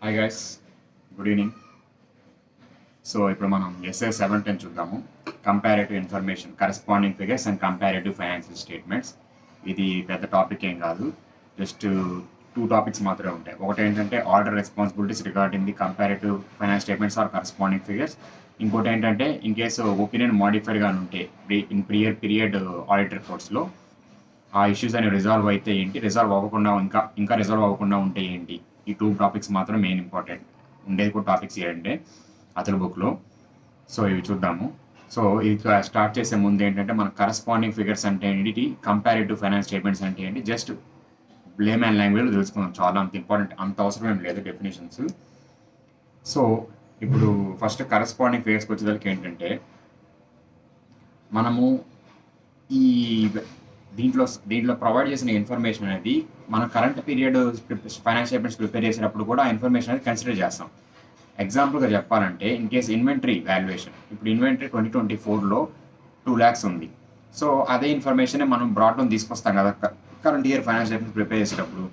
Hi guys, good evening. So ఇప్పుడు మనం SA 710 చూద్దాము. Comparative information, corresponding figures and comparative financial statements. ఇది పెద్ద టాపిక్ ఏం కాదు, జస్ట్ టూ టాపిక్స్ మాత్రమే ఉంటాయి. ఒకటి ఏంటంటే order responsibilities regarding the comparative finance statements or corresponding figures. ఇంకోటి ఏంటంటే ఇన్ కేసు ఒపీనియన్ మాడిఫైడ్గా ఉంటే ఇన్ పీరియడ్ ఆడిట్ రిపోర్ట్స్లో ఆ ఇష్యూస్ అనేవి రిజాల్వ్ అయితే ఏంటి, రిజాల్వ్ అవ్వకుండా ఇంకా రిజాల్వ్ అవ్వకుండా ఉంటే ఏంటి. ఈ టూ టాపిక్స్ మాత్రం మెయిన్ ఇంపార్టెంట్ ఉండేది కూడా టాపిక్స్ ఏంటంటే అతని బుక్లో. సో ఇవి చూద్దాము. సో ఇది స్టార్ట్ చేసే ముందు ఏంటంటే మన కరస్పాండింగ్ ఫిగర్స్ అంటే ఏంటి, కంపారిటివ్ ఫైనాన్స్ స్టేట్మెంట్స్ అంటే ఏంటి, జస్ట్ బ్లేమ్ అండ్ లాంగ్వేజ్లో తెలుసుకుందాం. చాలా అంత ఇంపార్టెంట్, అంత అవసరం ఏం లేదు డెఫినేషన్స్. సో ఇప్పుడు ఫస్ట్ కరస్పాండింగ్ ఫిగర్స్కి వచ్చేసరికి ఏంటంటే మనము ఈ దీంట్లో ప్రొవైడ్ చేసిన ఇన్ఫర్మేషన్ అనేది మన current period finance statements prepare చేసేటప్పుడు కూడా ఆ ఇన్ఫర్మేషన్ అనేది కన్సిడర్ చేస్తాం. ఎగ్జాంపుల్గా చెప్పాలంటే ఇన్ కేస్ ఇన్వెంటరీ వాల్యుయేషన్, ఇప్పుడు ఇన్వెంటరీ 2024లో 2 lakhs ఉంది. సో అదే ఇన్ఫర్మేషన్ మనం బ్రాడ్డౌన్ తీసుకొస్తాం కదా current year finance statements prepare చేసేటప్పుడు.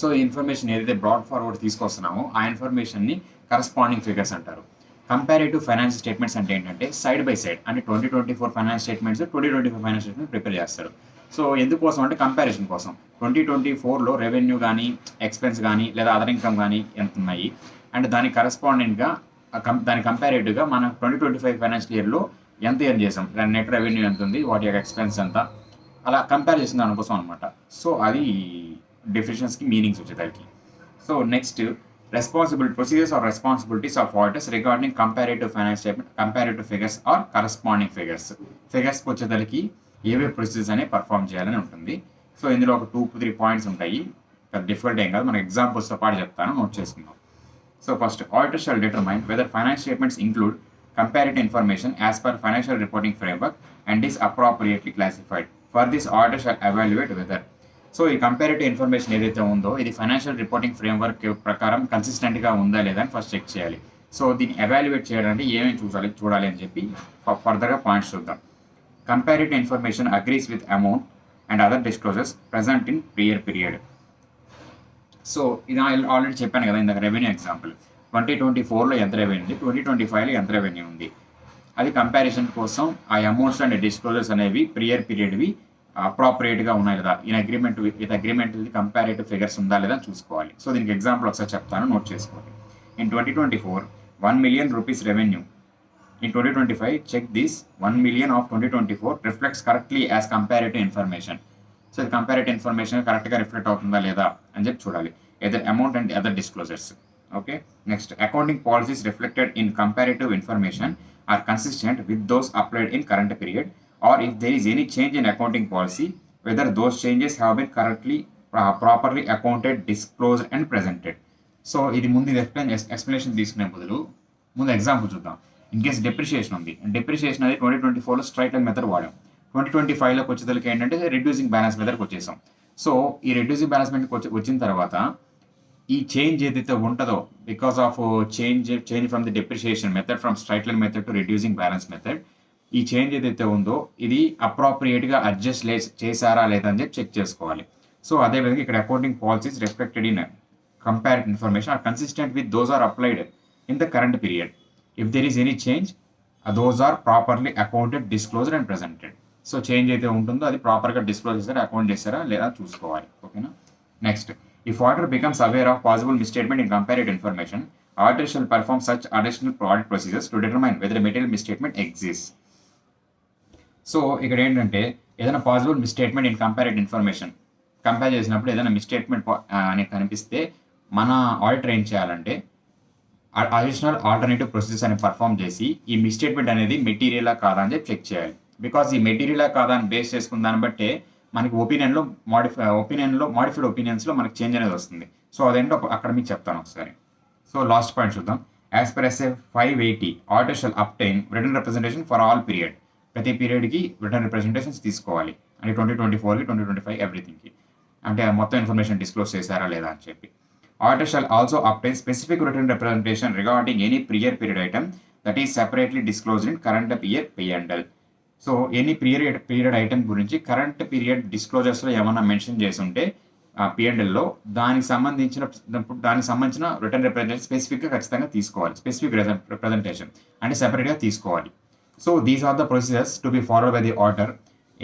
సో ఈ ఇన్ఫర్మేషన్ ఏదైతే బ్రాడ్ ఫార్వర్డ్ తీసుకొస్తున్నామో ఆ ఇన్ఫర్మేషన్ని కరస్పాండింగ్ ఫిగర్స్ అంటారు. కంపారేటివ్ ఫైనాన్స్ స్టేట్మెంట్స్ అంటే ఏంటంటే సైడ్ బై సైడ్, అంటే 2024 finance statements 2025 finance statement prepare చేస్తారు. సో ఎందుకోసం అంటే కంపారిజన్ కోసం. 2024లో రెవెన్యూ కానీ ఎక్స్పెన్స్ కానీ లేదా అదర్ ఇన్కమ్ కానీ ఎంత ఉన్నాయి, అండ్ దానికి కరస్పాండింగ్గా దాని కంపారేటివ్గా మనం 2025 ఫైనాన్షియల్ ఇయర్లో ఎంత ఎర్న్ చేసాం, నెట్ రెవెన్యూ ఎంత ఉంది, వాటి యొక్క ఎక్స్పెన్స్ ఎంత, అలా కంపేర్ చేసిన దానికోసం అనమాట. సో అది డెఫినేషన్స్కి మీనింగ్స్ వచ్చేదానికి. So next procedures or responsibilities of auditors regarding comparative finance statement, comparative figures or corresponding figures. ఫిగర్స్కి వచ్చేసరికి ఏవే ప్రొసీజర్స్ అనేవి పర్ఫామ్ చేయాలని ఉంటుంది. సో ఇందులో ఒక 2-3 పాయింట్స్ ఉంటాయి, పెద్ద డిఫికల్ట్ ఏం కాదు, మనకి ఎగ్జాంపుల్స్తో పాటు చెప్తాను, నోట్ చేసుకుందాం. So first, auditor shall determine whether finance statements include comparative information as per financial reporting framework and is appropriately classified. For this, auditor shall evaluate whether. So ఈ కంపారిటివ్ ఇన్ఫర్మేషన్ ఏదైతే ఉందో ఇది ఫైనాన్షియల్ రిపోర్టింగ్ ఫ్రేమ్వర్క్ ప్రకారం కన్సిస్టెంట్గా ఉందా లేదా అని first check చేయాలి. సో దీన్ని ఎవాల్యుయేట్ చేయాలంటే ఏమేమి చూడాలి అని చెప్పి ఫర్దర్గా పాయింట్స్ చూద్దాం. Comparative information agrees with amount and other disclosures present in prior period. So ఇది ఆల్రెడీ చెప్పాను కదా ఇందాక, రెవెన్యూ ఎగ్జాంపుల్ 2024లో ఎంత రెవెన్యూ ఉంది, 2025లో ఎంత రెవెన్యూ ఉంది, అది కంపారిజన్ కోసం ఆ అమౌంట్స్ అండ్ డిస్క్లోజర్స్ అనేవి ప్రియర్ పీరియడ్వి అప్రాపరియేట్గా ఉన్నాయి లేదా, in agreement with agreement comparative figures ఉందా లేదా చూసుకోవాలి. సో దీనికి ఎగ్జాంపుల్ ఒకసారి చెప్తాను, నోట్ చేసుకోవాలి. In 2024 1 million rupees revenue. In 2025, check this 1 million of 2024 reflects correctly as comparative information. So ఇది కంపారేటివ్ ఇన్ఫర్మేషన్ కరెక్ట్గా రిఫ్లెక్ట్ అవుతుందా లేదా అని చెప్పి చూడాలి, either amount and other disclosures. Okay, next, accounting policies reflected in comparative information are consistent with those applied in current period, or if there is any change in accounting policy, whether those changes have been correctly, properly accounted, disclosed and presented. So ఇది ముందు explanation తీసుకునే బదులు ముందు example చూద్దాం. In case depreciation ఉంది, depreciation అది 2024లో straight line method వాడాం, 2025లోకి వచ్చేసరికి ఏంటంటే రెడ్యూసింగ్ బ్యాలెన్స్ మెథడ్కి వచ్చేసాం. సో ఈ రెడ్యూసింగ్ బ్యాలెన్స్ మెథడ్కి వచ్చిన తర్వాత ఈ చేంజ్ ఏదైతే ఉంటుందో because of change from the depreciation method from straight line method to reducing balance method, ఈ చేంజ్ ఏదైతే ఉందో ఇది అప్రాప్రియేట్గా అడ్జస్ట్ చేశారా లేదా అని చెప్పి చెక్ చేసుకోవాలి. సో అదేవిధంగా ఇక్కడ accounting policies reflected in comparative information are consistent with those are applied in the current period. If there is any change, those are properly accounted, disclosed and presented. So change అయితే ఉంటుందో అది ప్రాపర్గా disclose చేస్తారా, account చేస్తారా లేదా చూసుకోవాలి. ఓకేనా. Next, if auditor becomes aware of possible misstatement in comparative information, auditor shall perform such additional audit procedures to determine whether material misstatement exist. So ఇక్కడ ఏంటంటే ఏదైనా possible misstatement in comparative information compare చేసినప్పుడు ఏదైనా misstatement అని కనిపిస్తే మన auditor ఏం చేయాలంటే అడిషనల్ ఆల్టర్నేటివ్ ప్రొసీజర్స్ అని పర్ఫామ్ చేసి ఈ మిస్స్టేట్మెంట్ అనేది మెటీరియలా కాదా అని చెప్పి చెక్ చేయాలి. బికాజ్ ఈ మెటీరియలా కాదా అని బేస్ చేసుకున్న దాన్ని బట్టే మనకి మాడిఫైడ్ ఒపీనియన్స్లో మనకి చేంజ్ అనేది వస్తుంది. సో అదేంటో అక్కడ మీకు చెప్తాను ఒకసారి. సో లాస్ట్ పాయింట్ చూద్దాం. As per SA 580, auditor shall obtain written representation for all period. ప్రతి పీరియడ్కి రిటర్న్ రిప్రజెంటేషన్స్ తీసుకోవాలి, అంటే 2024కి 2025 ఎవ్రీథింగ్కి, అంటే మొత్తం ఇన్ఫర్మేషన్ డిస్క్లోజ్ చేశారా లేదా అని చెప్పి. Auditor shall also obtain specific written representation regarding any prior period item that is separately disclosed in current year P&L. So any period item గురించి కరెంట్ పీరియడ్ డిస్క్లోజర్స్లో ఏమన్నా మెన్షన్ చేసి ఉంటే P&Lలో దానికి సంబంధించిన రిటర్న్ రిప్రజెంటేషన్ స్పెసిఫిక్‌గా ఖచ్చితంగా తీసుకోవాలి. స్పెసిఫిక్ రిప్రజెంటేషన్ అంటే సెపరేట్‌గా తీసుకోవాలి. So these are the procedures to be followed by the auditor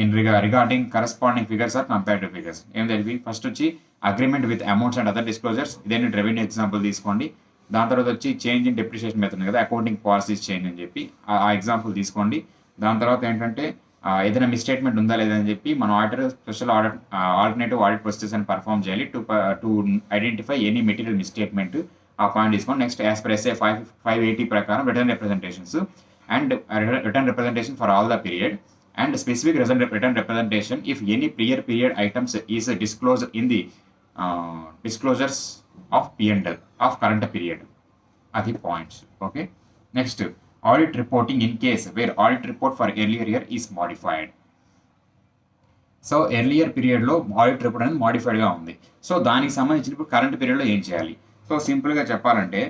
in regarding corresponding figures or comparative figures. ఏం తెలిపి ఫస్ట్ వచ్చి agreement with amounts and other disclosures. ఇదేంటి రెవెన్యూ ఎగ్జాంపుల్ తీసుకోండి. దాని తర్వాత వచ్చి చేంజ్ ఇన్ డెప్రిషియేషన్ మెథడ్ కదా, accounting policies change అని చెప్పి ఆ ఎగ్జాంపుల్ తీసుకోండి. దాని తర్వాత ఏంటంటే ఏదైనా మిస్‌స్టేట్‌మెంట్ ఉందా లేదా అని చెప్పి మన auditor special alternative audit procedures అని పర్ఫార్మ్ చేయాలి to identify any material misstatement. ఆ పాయింట్ తీసుకోండి. నెక్స్ట్ యాస్ పర్ ఎస్ఏ 580 ప్రకారం written representations and written representation for all the period and specific written representation if any prior period items is disclosed in the disclosures of P&L of current period. అది points. Okay. Next audit reporting in case where audit report for earlier year is modified. So earlier పీరియడ్లో audit report అనేది మాడిఫైడ్గా ఉంది. So దానికి సంబంధించిన ఇప్పుడు current పీరియడ్లో ఏం చేయాలి? సో సింపుల్గా చెప్పాలంటే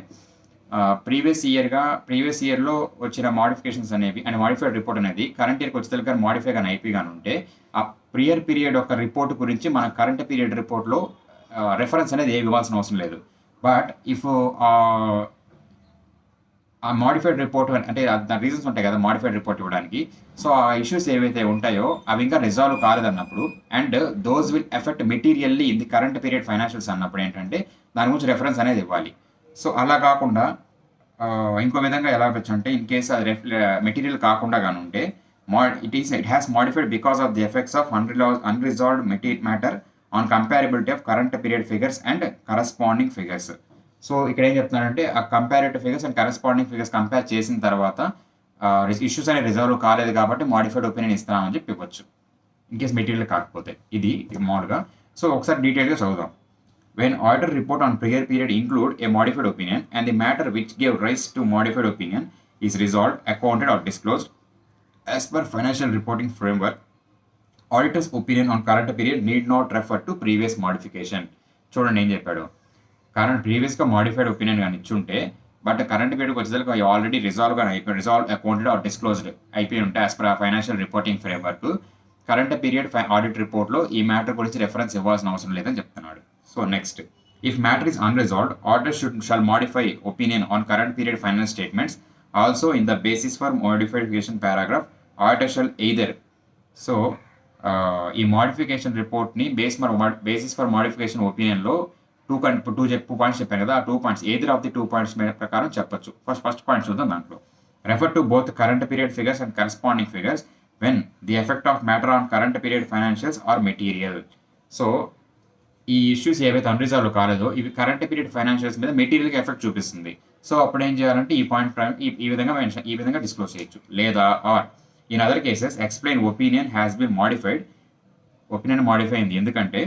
ప్రీవియస్ ఇయర్లో వచ్చిన మాడిఫికేషన్స్ అనేవి అండ్ మాడిఫైడ్ రిపోర్ట్ అనేది కరెంట్ ఇయర్కి వచ్చేసరికి మాడిఫై కానీ అయిపోయి కానీ ఉంటే ఆ ప్రియర్ పీరియడ్ యొక్క రిపోర్ట్ గురించి మన కరెంట్ పీరియడ్ రిపోర్ట్లో రెఫరెన్స్ అనేది ఏమి ఇవ్వాల్సిన అవసరం లేదు. బట్ ఇఫ్ ఆ మాడిఫైడ్ రిపోర్ట్ అంటే దాని రీజన్స్ ఉంటాయి కదా మాడిఫైడ్ రిపోర్ట్ ఇవ్వడానికి. సో ఆ ఇష్యూస్ ఏవైతే ఉంటాయో అవి ఇంకా రిజాల్వ్ కాలేదన్నప్పుడు and those will effect materially in the current period financials అన్నప్పుడు ఏంటంటే దాని గురించి రెఫరెన్స్ అనేది ఇవ్వాలి. సో అలా కాకుండా ఇంకో విధంగా ఎలా ఇవ్వచ్చు అంటే ఇన్ కేస్ అది మెటీరియల్ కాకుండా కానీ ఉంటే it has modified because of the effects of unresolved matter on comparability of current period figures and corresponding figures. So ఇక్కడ ఏం చెప్తున్నానంటే ఆ comparative figures and corresponding figures compare చేసిన తర్వాత ఇష్యూస్ అనేవి రిజాల్వ్ కాలేదు కాబట్టి మాడిఫైడ్ ఒపీనియన్ ఇస్తామని చెప్పి ఇవ్వచ్చు ఇన్ కేస్ మెటీరియల్ కాకపోతే. ఇది మామూలుగా. సో ఒకసారి డీటెయిల్గా చదువుదాం. When auditor report on prior period include a modified opinion and the matter which gave rise to modified opinion is resolved, accounted or disclosed as per financial reporting framework, auditor's opinion on current period need not refer to previous modification. చూడండి ఏం చెప్పాడు. Current ప్రీవియస్గా modified opinion కానీ ఇచ్చుంటే but current పీరియడ్కి వచ్చేసరికి already resolved accounted or disclosed అయిపోయి ఉంటే as per financial reporting framework current period audit రిపోర్ట్లో ఈ మ్యాటర్ గురించి రెఫరెన్స్ ఇవ్వాల్సిన అవసరం లేదని చెప్తున్నాడు. So next, if matter is unresolved, auditor shall modify opinion on current period financial statements. Also, in the basis for modification paragraph, auditor shall either. So, ఈ modification report ని basis for modification opinion లో two points చెప్పాను కదా, ఆ 2 points either of the 2 points ప్రకారం చెప్పొచ్చు. First point చూద్దాం. దాంట్లో refer to both current period figures and corresponding figures when the effect of matter on current period financials are material. So ఈ issues ఏవైతే అన్రిజాల్వ్ కాలేదో ఇవి కరెంట్ పీరియడ్ ఫైనాన్షియల్స్ మీద మెటీరియల్కి effect చూపిస్తుంది. So అప్పుడు ఏం చేయాలంటే ఈ పాయింట్ ఈ విధంగా డిస్క్లోజ్ చేయొచ్చు. లేదా or in other cases explain opinion has been modified. Opinion modify అయింది ఎందుకంటే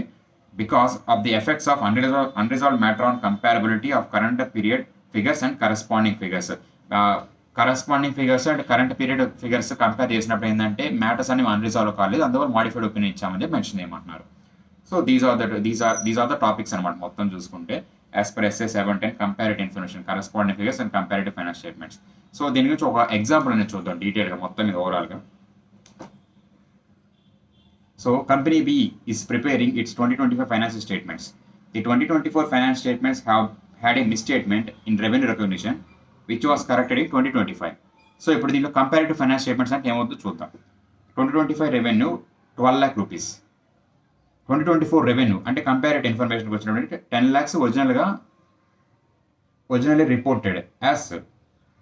because of the effects of unresolved matter on comparability of current period figures and corresponding figures. Corresponding figures and current period figures compare చేసినప్పుడు ఏంటంటే matters అనేవి unresolved కాలేదు, అందువల్ల modified opinion ఇచ్చామని mention చేయమంటున్నారు. So these are the topics అనమాట మొత్తం చూసుకుంటే as per SA 710 comparative information corresponding figures and comparative finance statements. So దీని గురించి ఒక ఎగ్జాంపుల్ అనేది చూద్దాం డీటెయిల్గా మొత్తం మీద ఓవరాల్గా. So company B is preparing its 2025 financial statements. The 2024 finance statements have had a misstatement in revenue recognition which was corrected in 2025. So ఇప్పుడు దీంట్లో కంపారిటివ్ ఫైనాన్స్ స్టేట్మెంట్స్ అంటే ఏమవుతుందో చూద్దాం. 2025 రెవెన్యూ 12 lakh rupees. 2024 రెవెన్యూ అంటే కంపారిటివ్ ఇన్ఫర్మేషన్కి వచ్చినప్పుడు 10 lakhs originally reported as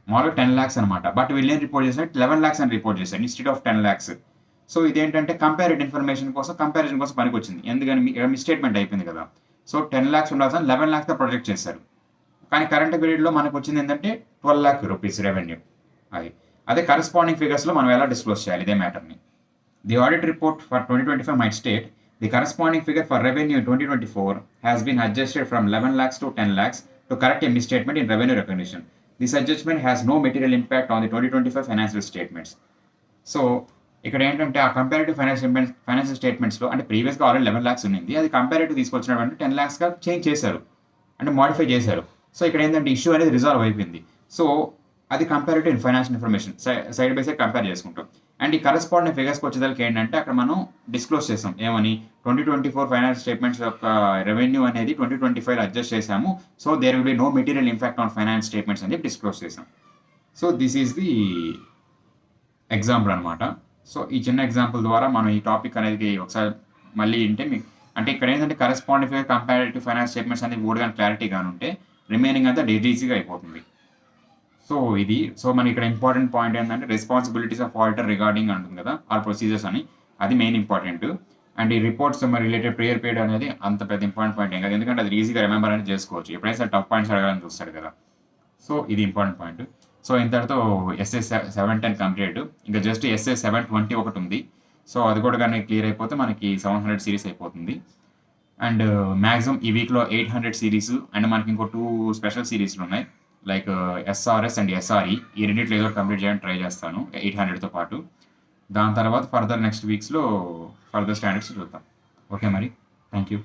మామూలుగా 10 lakhs అనమాట. బట్ వీళ్ళు ఏం రిపోర్ట్ చేసినట్టు 11 lakhs అని రిపోర్ట్ చేశారు ఇన్స్టెడ్ ఆఫ్ 10 lakhs. సో ఇదేంటంటే కంపారిటివ్ ఇన్ఫర్మేషన్ కోసం కంపారిజన్ కోసం పనికి వచ్చింది. ఎందుకని మిస్స్టేట్మెంట్ అయిపోయింది కదా. సో 10 lakhs ఉండాల్సిన 11 lakhs ప్రొజెక్ట్ చేశారు. కానీ కరెంట్ పీరియడ్లో మనకు వచ్చింది ఏంటంటే 12 lakh rupees రెవెన్యూ. అదే కరస్పాండింగ్ ఫిగర్స్లో మనం ఎలా డిస్క్లోజ్ చేయాలి ఇదే మ్యాటర్ని. The audit report for 2025 might state the corresponding figure for revenue in 2024 has been adjusted from 11 lakhs to 10 lakhs to correct a misstatement in revenue recognition. This adjustment has no material impact on the 2025 financial statements. So ఇక్కడ ఏంటంటే ఆ comparative financial స్టేట్మెంట్స్లో అంటే ప్రీవియస్గా already 11 lakhs ఉన్నింది, అది comparative తీసుకొచ్చినటువంటి 10 lakhsగా change చేశారు అంటే మాడిఫై చేశారు. సో ఇక్కడ ఏంటంటే ఇష్యూ అనేది రిజాల్వ్ అయిపోయింది. సో అది comparative financial information side by side compare చేసుకుంటాం. అండ్ ఈ కరెస్పాండింగ్ ఫిగర్స్కి వచ్చేదానికి ఏంటంటే అక్కడ మనం డిస్క్లోజ్ చేసాం ఏమని 2024 ఫైనాన్స్ స్టేట్మెంట్స్ యొక్క రెవెన్యూ అనేది 2025 అడ్జస్ట్ చేసాము. So there will be no material impact on finance statements అని డిస్క్లోజ్ చేసాం. So this is the example అనమాట. సో ఈ చిన్న ఎగ్జాంపుల్ ద్వారా మనం ఈ టాపిక్ అనేది ఒకసారి మళ్ళీ వింటే మీకు అంటే ఇక్కడ ఏంటంటే corresponding figure comparative finance statements అనేది కూడా కానీ క్లారిటీగా ఉంటే రిమైనింగ్ అంతా ఈజీగా అయిపోతుంది. సో ఇది మనకి ఇక్కడ ఇంపార్టెంట్ పాయింట్ ఏంటంటే రెస్పాన్సిబిలిటీస్ ఆఫ్ ఆడిటర్ రిగార్డింగ్ అంటుంది కదా ఆర్ ప్రొసీజర్స్ అని, అది మెయిన్ ఇంపార్టెంట్. అండ్ ఈ రిపోర్ట్స్ మరి రిలేటెడ్ ప్రియర్ పీరియడ్ అనేది అంత పెద్ద ఇంపార్టెంట్ పాయింట్ ఏం కాదు, ఎందుకంటే అది ఈజీగా రిమెంబర్ అనేది చేసుకోవచ్చు, ఎప్పుడైనా టఫ్ పాయింట్స్ అడగాలని చూస్తాడు కదా. సో ఇది ఇంపార్టెంట్ పాయింట్. సో ఇంతటితో ఎస్ఏ 710 కంప్లీట్. ఇంకా జస్ట్ ఎస్ఏ 720 ఒకటి ఉంది. సో అది కూడా కానీ క్లియర్ అయిపోతే మనకి 700 సిరీస్ అయిపోతుంది. అండ్ మ్యాక్సిమం ఈ వీక్లో 800 సిరీస్ అండ్ మనకి ఇంకో 2 స్పెషల్ సిరీస్లు ఉన్నాయి, లైక్ ఎస్ఆర్ఎస్ అండ్ ఎస్ఆర్ఈ. ఈ రెండింటిలో ఏదో కంప్లీట్ చేయడానికి ట్రై చేస్తాను 800తో పాటు. దాని తర్వాత ఫర్దర్ నెక్స్ట్ వీక్స్లో ఫర్దర్ స్టాండర్డ్స్ చూద్దాం. ఓకే మరి, థ్యాంక్ యూ.